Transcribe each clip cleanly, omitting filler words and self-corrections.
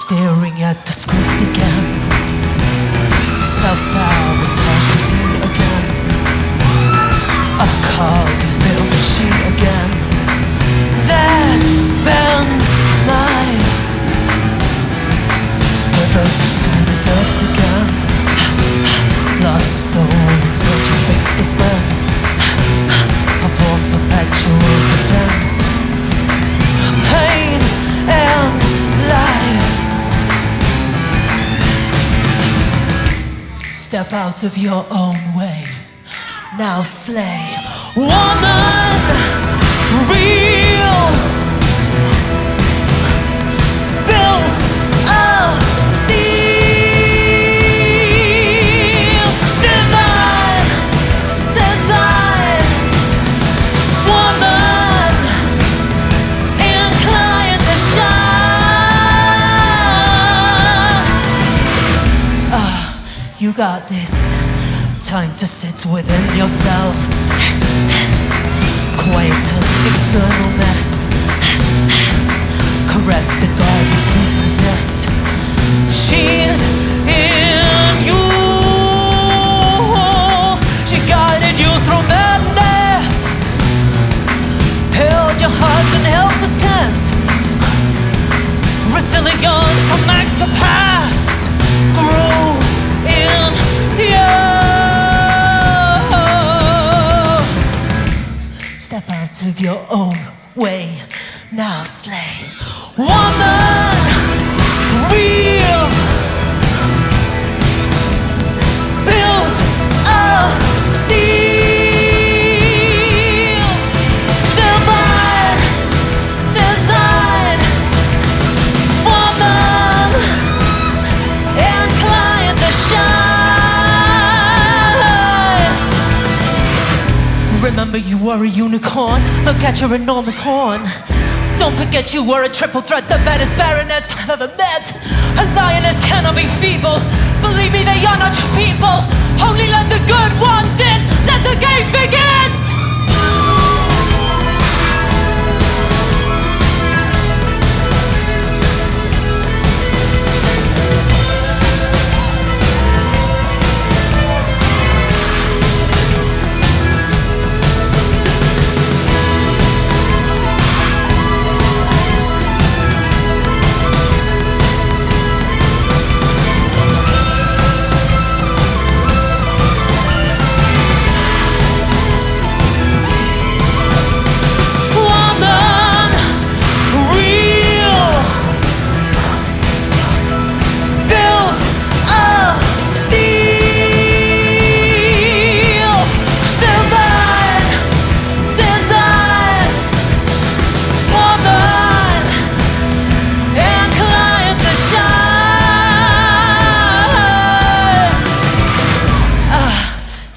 staring at the screen again. Self-sabotage routine again. A cog in the machine again that bends lights. Reverted to the dirt again. Lost soul in search of faceless friends. Perform perpetual pretense. Pain and life. Step out of your own way. Now slay. Woman, real. Built of steel. Divine design. Woman, inclined to shine. You got this. Time to sit within yourself. Quiet an external mess. Caress the goddess you possess. She's in you. She guided you through madness. Held your heart in helplessness. Resilience from max capacity. Grew in you. Step out of your own way. Now slay. Woman, real. Built of steel. Divine design. Woman, inclined to shine. Remember you were a unicorn. Look at your enormous horn. Don't forget you were a triple threat, the baddest baroness I've ever met. A lioness cannot be feeble. Believe me, they are not your people. Only let the good ones in. Let the games begin.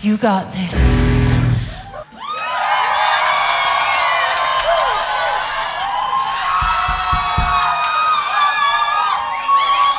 You got this.